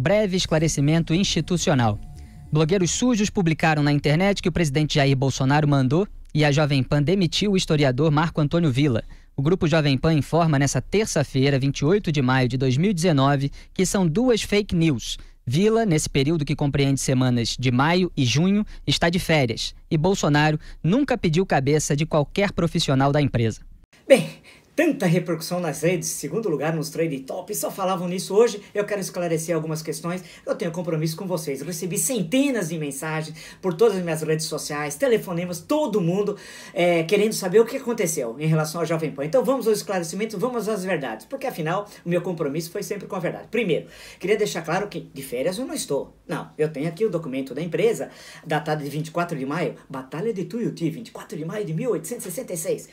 breve esclarecimento institucional. Blogueiros sujos publicaram na internet que o presidente Jair Bolsonaro mandou e a Jovem Pan demitiu o historiador Marco Antônio Villa. O Grupo Jovem Pan informa nesta terça-feira, 28 de maio de 2019, que são duas fake news. Villa, nesse período que compreende semanas de maio e junho, está de férias. E Bolsonaro nunca pediu cabeça de qualquer profissional da empresa. Bem, tanta repercussão nas redes, segundo lugar nos Trending Topics, só falavam nisso hoje. Eu quero esclarecer algumas questões. Eu tenho compromisso com vocês. Eu recebi centenas de mensagens por todas as minhas redes sociais, telefonemas, todo mundo querendo saber o que aconteceu em relação ao Jovem Pan. Então vamos aos esclarecimentos, vamos às verdades, porque afinal o meu compromisso foi sempre com a verdade. Primeiro, queria deixar claro que de férias eu não estou. Não, eu tenho aqui o documento da empresa, datado de 24 de maio, Batalha de Tuiuti, 24 de maio de 1866.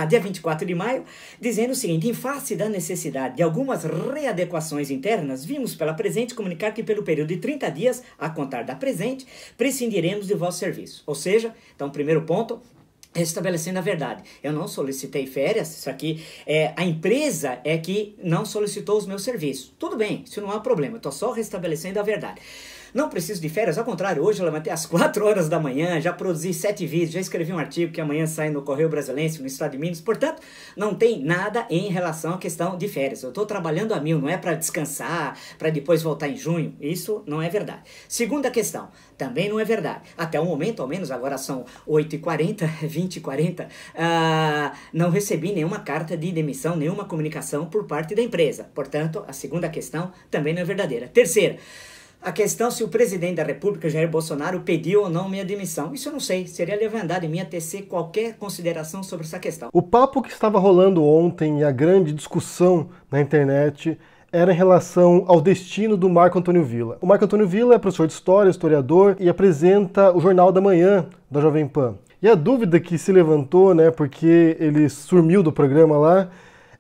Dia 24 de maio, dizendo o seguinte: em face da necessidade de algumas readequações internas, vimos pela presente comunicar que pelo período de 30 dias, a contar da presente, prescindiremos de vosso serviço. Ou seja, então, primeiro ponto, restabelecendo a verdade. Eu não solicitei férias, isso aqui a empresa é que não solicitou os meus serviços. Tudo bem, isso não há problema, eu estou só restabelecendo a verdade. Não preciso de férias, ao contrário, hoje eu levantei às 4 horas da manhã, já produzi 7 vídeos, já escrevi um artigo que amanhã sai no Correio Brasilense, no estado de Minas, portanto, não tem nada em relação à questão de férias. Eu estou trabalhando a mil, não é para descansar, para depois voltar em junho, isso não é verdade. Segunda questão, também não é verdade. Até o momento, ao menos, agora são 8h40, 20h40, não recebi nenhuma carta de demissão, nenhuma comunicação por parte da empresa. Portanto, a segunda questão também não é verdadeira. Terceira, a questão se o presidente da República, Jair Bolsonaro, pediu ou não minha demissão. Isso eu não sei. Seria leviandade em minha tecer qualquer consideração sobre essa questão. O papo que estava rolando ontem e a grande discussão na internet era em relação ao destino do Marco Antônio Villa. O Marco Antônio Villa é professor de história, historiador e apresenta o Jornal da Manhã da Jovem Pan. E a dúvida que se levantou, porque ele sumiu do programa lá,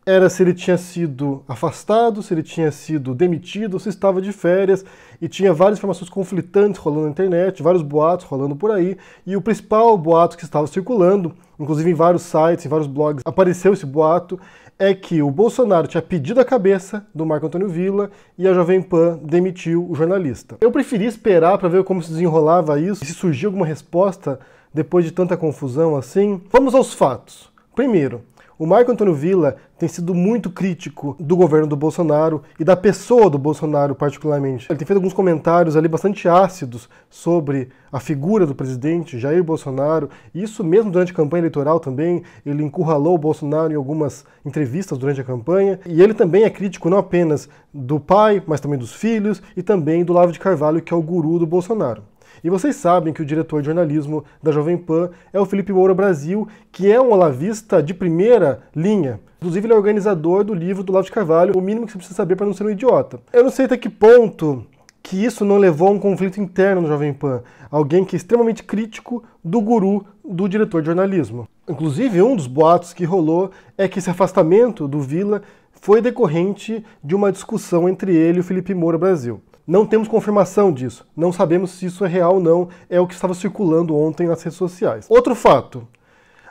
era se ele tinha sido afastado, se ele tinha sido demitido, se estava de férias, e tinha várias informações conflitantes rolando na internet, vários boatos rolando por aí, e o principal boato que estava circulando, inclusive em vários sites, em vários blogs, apareceu esse boato, é que o Bolsonaro tinha pedido a cabeça do Marco Antônio Villa e a Jovem Pan demitiu o jornalista. Eu preferi esperar para ver como se desenrolava isso, se surgia alguma resposta depois de tanta confusão assim. Vamos aos fatos. Primeiro, o Marco Antônio Villa tem sido muito crítico do governo do Bolsonaro e da pessoa do Bolsonaro particularmente. Ele tem feito alguns comentários ali bastante ácidos sobre a figura do presidente Jair Bolsonaro, e isso mesmo durante a campanha eleitoral também. Ele encurralou o Bolsonaro em algumas entrevistas durante a campanha, e ele também é crítico não apenas do pai, mas também dos filhos e também do Olavo de Carvalho, que é o guru do Bolsonaro. E vocês sabem que o diretor de jornalismo da Jovem Pan é o Felipe Moura Brasil, que é um olavista de primeira linha. Inclusive ele é organizador do livro do Olavo de Carvalho, O Mínimo que Você Precisa Saber para Não Ser um Idiota. Eu não sei até que ponto que isso não levou a um conflito interno no Jovem Pan. Alguém que é extremamente crítico do guru do diretor de jornalismo. Inclusive um dos boatos que rolou é que esse afastamento do Villa foi decorrente de uma discussão entre ele e o Felipe Moura Brasil. Não temos confirmação disso, não sabemos se isso é real ou não, é o que estava circulando ontem nas redes sociais. Outro fato,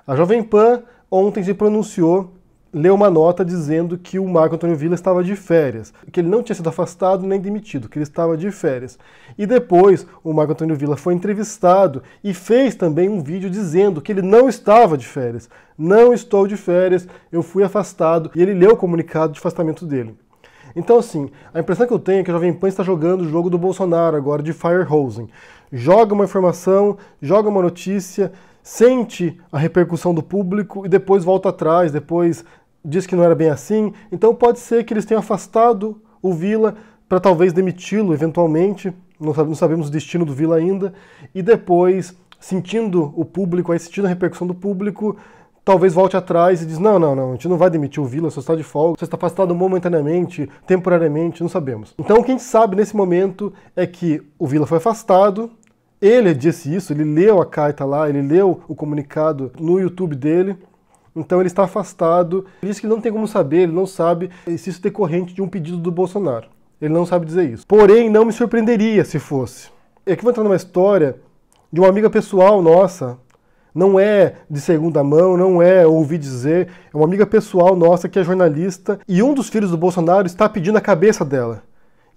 a Jovem Pan ontem se pronunciou, leu uma nota dizendo que o Marco Antônio Villa estava de férias, que ele não tinha sido afastado nem demitido, que ele estava de férias. E depois o Marco Antônio Villa foi entrevistado e fez também um vídeo dizendo que ele não estava de férias. Não estou de férias, eu fui afastado, e ele leu o comunicado de afastamento dele. Então, assim, a impressão que eu tenho é que a Jovem Pan está jogando o jogo do Bolsonaro agora, de firehosing. Joga uma informação, joga uma notícia, sente a repercussão do público e depois volta atrás, depois diz que não era bem assim. Então pode ser que eles tenham afastado o Villa para talvez demiti-lo eventualmente, não sabemos o destino do Villa ainda, e depois, sentindo o público, aí sentindo a repercussão do público, talvez volte atrás e diz, não, a gente não vai demitir o Villa, você está de folga, você está afastado momentaneamente, temporariamente, não sabemos. Então o que a gente sabe nesse momento é que o Villa foi afastado, ele disse isso, ele leu a carta lá, ele leu o comunicado no YouTube dele, então ele está afastado. Ele disse que não tem como saber, ele não sabe se isso é decorrente de um pedido do Bolsonaro. Ele não sabe dizer isso. Porém, não me surpreenderia se fosse. E aqui vou entrar numa história de uma amiga pessoal nossa, não é de segunda mão, não é ouvir dizer, é uma amiga pessoal nossa que é jornalista, e um dos filhos do Bolsonaro está pedindo a cabeça dela.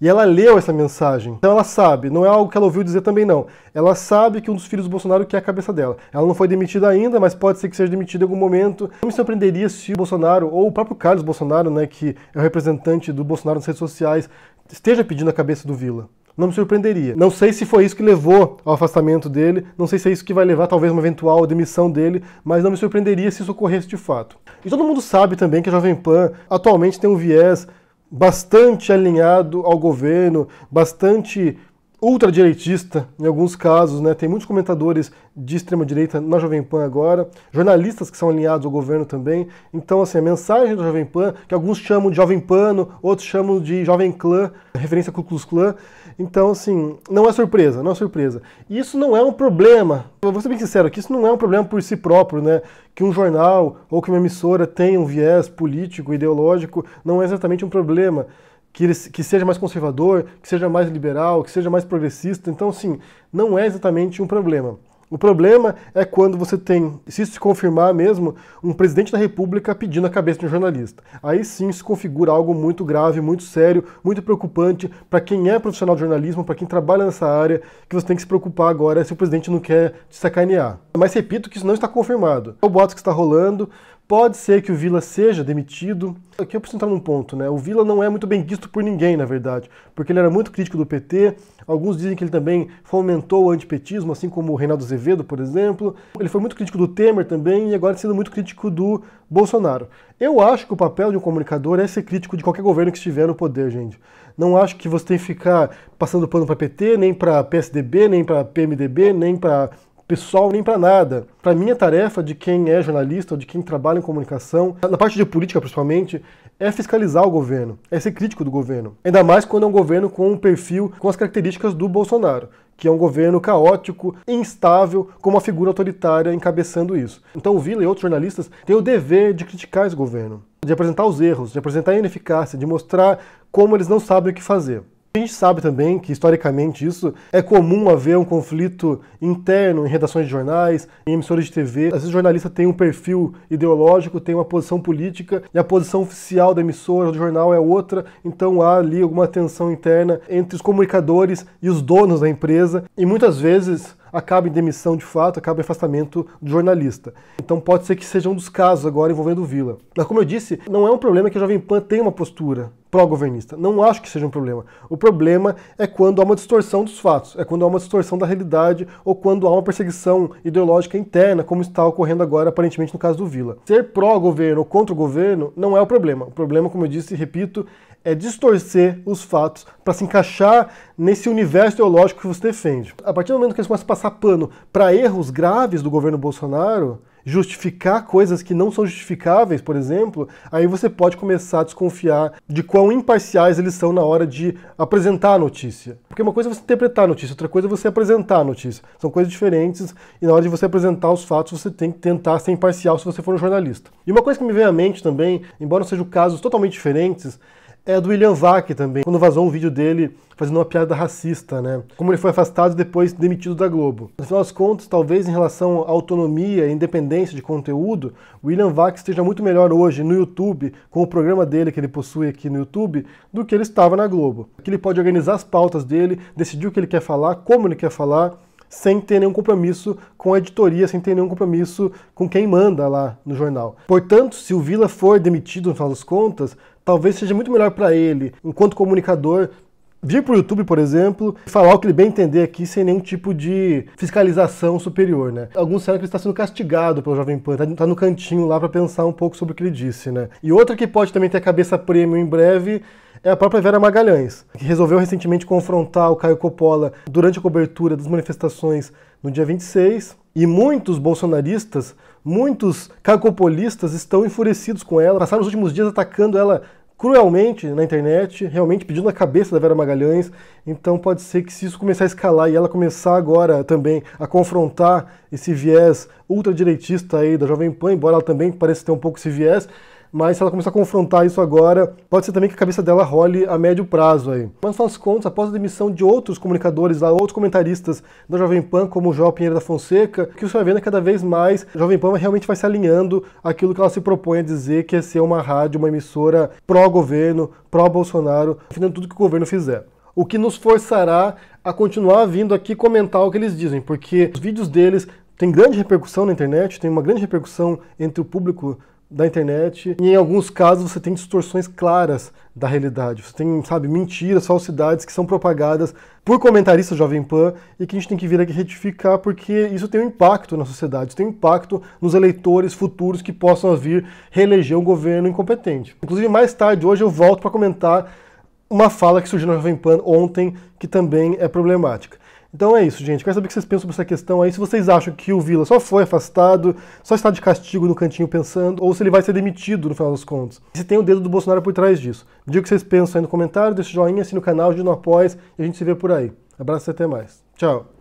E ela leu essa mensagem. Então ela sabe, não é algo que ela ouviu dizer também não. Ela sabe que um dos filhos do Bolsonaro quer a cabeça dela. Ela não foi demitida ainda, mas pode ser que seja demitida em algum momento. Não me surpreenderia se o Bolsonaro, ou o próprio Carlos Bolsonaro, né, que é o representante do Bolsonaro nas redes sociais, esteja pedindo a cabeça do Vila. Não me surpreenderia. Não sei se foi isso que levou ao afastamento dele, não sei se é isso que vai levar talvez uma eventual demissão dele, mas não me surpreenderia se isso ocorresse de fato. E todo mundo sabe também que a Jovem Pan atualmente tem um viés bastante alinhado ao governo, bastante ultradireitista em alguns casos, né? Tem muitos comentadores de extrema-direita na Jovem Pan agora, jornalistas que são alinhados ao governo também. Então, assim, a mensagem da Jovem Pan, que alguns chamam de Jovem Pano, outros chamam de Jovem Clã, referência a Ku Klux Klan. Então, assim, não é surpresa, não é surpresa. E isso não é um problema, eu vou ser bem sincero aqui, isso não é um problema por si próprio, né? Que um jornal ou que uma emissora tenha um viés político, ideológico, não é exatamente um problema. Que seja mais conservador, que seja mais liberal, que seja mais progressista. Então, assim, não é exatamente um problema. O problema é quando você tem, se isso se confirmar mesmo, um presidente da República pedindo a cabeça de um jornalista. Aí sim se configura algo muito grave, muito sério, muito preocupante para quem é profissional de jornalismo, para quem trabalha nessa área, que você tem que se preocupar agora se o presidente não quer te sacanear. Mas repito que isso não está confirmado. O boato que está rolando. Pode ser que o Vila seja demitido. Aqui eu preciso entrar num ponto, né? O Vila não é muito bem visto por ninguém, na verdade, porque ele era muito crítico do PT. Alguns dizem que ele também fomentou o antipetismo, assim como o Reinaldo Azevedo, por exemplo. Ele foi muito crítico do Temer também e agora sendo muito crítico do Bolsonaro. Eu acho que o papel de um comunicador é ser crítico de qualquer governo que estiver no poder, gente. Não acho que você tem que ficar passando pano para PT, nem para PSDB, nem para PMDB, nem para pessoal, nem para nada. Para mim, a tarefa de quem é jornalista ou de quem trabalha em comunicação, na parte de política principalmente, é fiscalizar o governo, é ser crítico do governo. Ainda mais quando é um governo com um perfil, com as características do Bolsonaro, que é um governo caótico, instável, com uma figura autoritária encabeçando isso. Então o Vila e outros jornalistas têm o dever de criticar esse governo, de apresentar os erros, de apresentar a ineficácia, de mostrar como eles não sabem o que fazer. A gente sabe também que, historicamente, isso é comum haver um conflito interno em redações de jornais, em emissoras de TV. Às vezes o jornalista tem um perfil ideológico, tem uma posição política, e a posição oficial da emissora ou do jornal é outra, então há ali alguma tensão interna entre os comunicadores e os donos da empresa, e muitas vezes acaba em demissão de fato, acaba em afastamento do jornalista. Então pode ser que seja um dos casos agora envolvendo o Vila. Mas como eu disse, não é um problema que a Jovem Pan tenha uma postura pró-governista. Não acho que seja um problema. O problema é quando há uma distorção dos fatos, é quando há uma distorção da realidade ou quando há uma perseguição ideológica interna, como está ocorrendo agora aparentemente no caso do Vila. Ser pró-governo ou contra o governo não é o problema. O problema, como eu disse e repito, é distorcer os fatos para se encaixar nesse universo ideológico que você defende. A partir do momento que eles começam a passar pano para erros graves do governo Bolsonaro, justificar coisas que não são justificáveis, por exemplo, aí você pode começar a desconfiar de quão imparciais eles são na hora de apresentar a notícia. Porque uma coisa é você interpretar a notícia, outra coisa é você apresentar a notícia. São coisas diferentes e na hora de você apresentar os fatos, você tem que tentar ser imparcial se você for um jornalista. E uma coisa que me vem à mente também, embora não sejam casos totalmente diferentes, é do William Vac também, quando vazou um vídeo dele fazendo uma piada racista, né? Como ele foi afastado e depois demitido da Globo. No final das contas, talvez em relação à autonomia e independência de conteúdo, o William Vac esteja muito melhor hoje no YouTube, com o programa dele que ele possui aqui no YouTube, do que ele estava na Globo. Aqui ele pode organizar as pautas dele, decidir o que ele quer falar, como ele quer falar, sem ter nenhum compromisso com a editoria, sem ter nenhum compromisso com quem manda lá no jornal. Portanto, se o Vila for demitido no final das contas, talvez seja muito melhor para ele, enquanto comunicador, vir para o YouTube, por exemplo, e falar o que ele bem entender aqui sem nenhum tipo de fiscalização superior, né? Alguns disseram que ele está sendo castigado pelo Jovem Pan, tá no cantinho lá para pensar um pouco sobre o que ele disse, né? E outra que pode também ter a cabeça prêmio em breve é a própria Vera Magalhães, que resolveu recentemente confrontar o Caio Coppola durante a cobertura das manifestações no dia 26, e muitos bolsonaristas, muitos caiocopolistas estão enfurecidos com ela, passaram os últimos dias atacando ela cruelmente na internet, realmente pedindo a cabeça da Vera Magalhães. Então pode ser que se isso começar a escalar e ela começar agora também a confrontar esse viés ultradireitista aí da Jovem Pan, embora ela também pareça ter um pouco esse viés, mas se ela começar a confrontar isso agora, pode ser também que a cabeça dela role a médio prazo aí. Mas, no final das contas, após a demissão de outros comunicadores, outros comentaristas da Jovem Pan, como o João Pinheiro da Fonseca, o que você vai vendo é que cada vez mais a Jovem Pan realmente vai se alinhando àquilo que ela se propõe a dizer, que é ser uma rádio, uma emissora pró-governo, pró-Bolsonaro, defendendo tudo que o governo fizer. O que nos forçará a continuar vindo aqui comentar o que eles dizem, porque os vídeos deles têm grande repercussão na internet, tem uma grande repercussão entre o público da internet, e em alguns casos você tem distorções claras da realidade. Você tem, sabe, mentiras, falsidades que são propagadas por comentaristas Jovem Pan e que a gente tem que vir aqui retificar, porque isso tem um impacto na sociedade, isso tem um impacto nos eleitores futuros que possam vir reeleger um governo incompetente. Inclusive, mais tarde, hoje eu volto para comentar uma fala que surgiu na Jovem Pan ontem, que também é problemática. Então é isso, gente. Quero saber o que vocês pensam sobre essa questão aí. Se vocês acham que o Vila só foi afastado, só está de castigo no cantinho pensando, ou se ele vai ser demitido no final das contas. E se tem o dedo do Bolsonaro por trás disso. Diga o que vocês pensam aí no comentário, deixa o joinha, assine o canal, ajude no Apoia, e a gente se vê por aí. Abraço e até mais. Tchau.